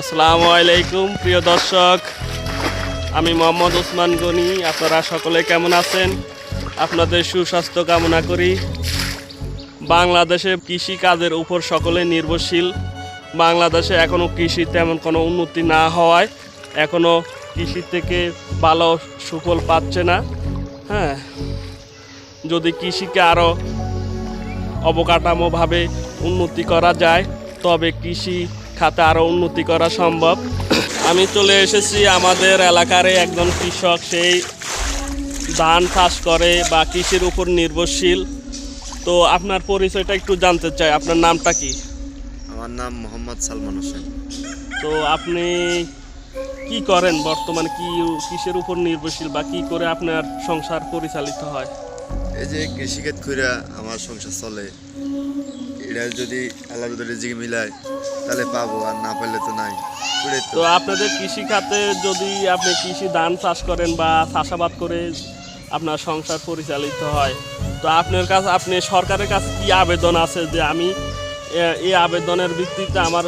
আসসালামু আলাইকুম প্রিয় দর্শক, আমি মোহাম্মদ ওসমান গনি। আপনারা সকলে কেমন আছেন? আপনাদের সুস্বাস্থ্য কামনা করি। বাংলাদেশে কৃষি কাজের উপর সকলে নির্ভরশীল। বাংলাদেশে এখনও কৃষি তেমন কোনো উন্নতি না হওয়ায় এখনও কৃষি থেকে ভালো সুফল পাচ্ছে না। হ্যাঁ, যদি কৃষিকে আরও অবকাঠামোভাবে উন্নতি করা যায় তবে কৃষি খাতে আরও উন্নতি করা সম্ভব। আমি চলে এসেছি আমাদের এলাকার একজন কৃষক, সেই ধান চাষ করে বা কৃষির উপর নির্ভরশীল। তো আপনার পরিচয়টা একটু জানতে চাই, আপনার নামটা কি? আমার নাম মোহাম্মদ সালমান হোসেন। তো আপনি কি করেন বর্তমানে, কি কিসের উপর নির্ভরশীল বা কি করে আপনার সংসার পরিচালিত হয়? এই যে কৃষিক্ষেত কইরা আমার সংসার চলে, এটা যদি আল্লাহ রিজিক মিলায় তাহলে পাবো, আর না পাইলে তো নাই। তো আপনাদের কৃষি খাতে যদি আপনি কৃষি ধান চাষ করেন বা চাষাবাদ করে আপনার সংসার পরিচালিত হয়, তো আপনার কাছে আপনি সরকারের কাছে কি আবেদন আছে যে আমি এই আবেদনের ভিত্তিতে আমার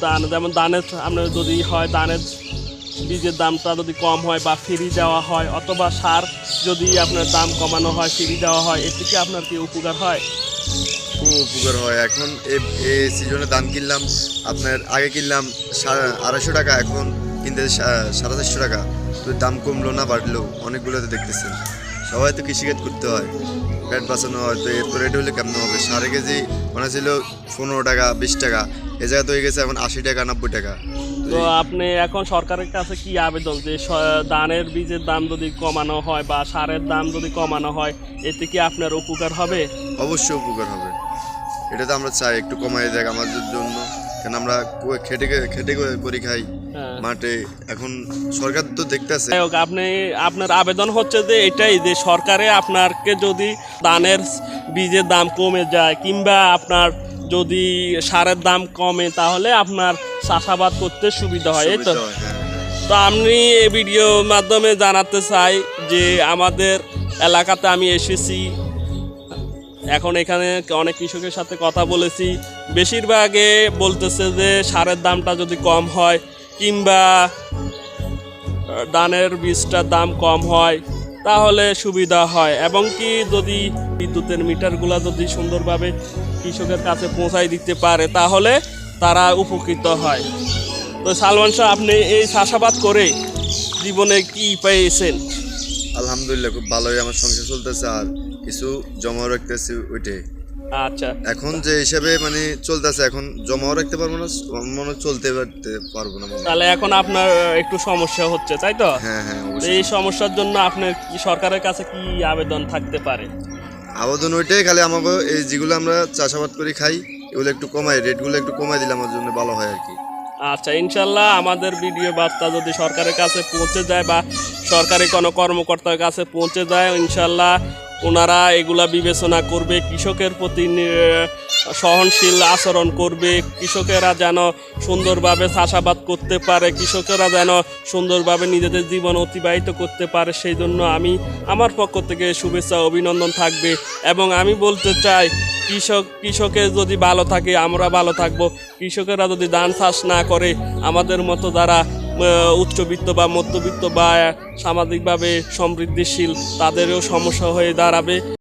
ধান, যেমন ধানের আপনার যদি হয় ধানের বীজের দামটা যদি কম হয় বা ফ্রি দেওয়া হয়, অথবা সার যদি আপনার দাম কমানো হয়, ফ্রি দেওয়া হয়, এতে কি আপনার কি উপকার হয়? খুব উপকার হয়। এখন এই সিজনে ধান কিনলাম, আপনার আগে কিনলাম 250 টাকা, এখন কিনতে 450 টাকা। তো দাম কমলো না বাড়লো, অনেকগুলোতে দেখতেছেন। সবাই তো কৃষিকাজ করতে হয়, পেট বাঁচানো হয়। তো এত রেট হলে কেমন হবে? সারে কেজি মনে ছিল 15 টাকা 20 টাকা, এ জায়গা তো হয়ে গেছে এখন 80 টাকা 90 টাকা। তো আপনি এখন সরকারের কাছে কি আবেদন যে ধানের বীজের দাম যদি কমানো হয় বা সারের দাম যদি কমানো হয়, এতে কি আপনার উপকার হবে? অবশ্যই উপকার হবে, এটা তো আমরা চাই একটু কমাই দেখ আমাদের জন্য। কেন আমরা খেটে খেটে করে খাই মাঠে। এখন সরকার তো দেখতেছে। যাই হোক, আপনার আবেদন হচ্ছে যে এটাই যে সরকারে আপনাকে যদি ধানের বীজের দাম কমে যায় কিংবা আপনার যদি সারের দাম কমে, তাহলে আপনার চাষাবাদ করতে সুবিধা হয়, এই তো? তো আমি এই ভিডিওর মাধ্যমে জানাতে চাই যে আমাদের এলাকাতে আমি এসেছি, এখন এখানে অনেক কৃষকের সাথে কথা বলেছি। বেশিরভাগে বলতেছে যে সারের দামটা যদি কম হয় কিংবা ধানের বীজটার দাম কম হয় তাহলে সুবিধা হয়, এবং কি যদি বিদ্যুতের মিটারগুলো যদি সুন্দরভাবে কৃষকের কাছে পৌঁছায় দিতে পারে তাহলে তারা উপকৃত হয়। তো সালমান শাহ, আপনি এই চাষাবাদ করে জীবনে কি পেয়েছেন? আলহামদুলিল্লাহ খুব ভালোই আমার সংসার চলতেছে, আর কিছু জমা রাখতেছি ওইটাই। আচ্ছা, এখন যে হিসাবে মানে চলতেছে, এখন জমাও রাখতে পারবো না, মনে চলতে পারবো না। তাহলে এখন আপনার একটু সমস্যা হচ্ছে, তাই তো? হ্যাঁ হ্যাঁ, তো অবশ্যই। এই সমস্যার জন্য আপনার কি সরকারের কাছে কি আবেদন থাকতে পারে? আবেদন ওইটাই, খালি আমাকে এই যেগুলো আমরা চাষাবাদ করে খাই এগুলো একটু কমাই, রেটগুলো একটু কমাই দিলে আমার জন্য ভালো হয় আর কি। আচ্ছা, ইনশাল্লাহ আমাদের ভিডিও বার্তা যদি সরকারের কাছে পৌঁছে যায় বা সরকারি কোনো কর্মকর্তার কাছে পৌঁছে যায়, ইনশাল্লাহ ওনারা এগুলা বিবেচনা করবে, কৃষকের প্রতি সহনশীল আচরণ করবে, কৃষকেরা যেন সুন্দরভাবে চাষাবাদ করতে পারে, কৃষকেরা যেন সুন্দরভাবে নিজেদের জীবন অতিবাহিত করতে পারে। সেই জন্য আমি আমার পক্ষ থেকে শুভেচ্ছা অভিনন্দন থাকবে। এবং আমি বলতে চাই, কৃষকের যদি ভালো থাকে আমরা ভালো থাকবো। কৃষকেরা যদি ধান চাষ না করে, আমাদের মতো যারা উচ্চবিত্ত বা মধ্যবিত্ত বা সামাজিকভাবে সমৃদ্ধিশীল তাদেরও সমস্যা হয়ে দাঁড়াবে।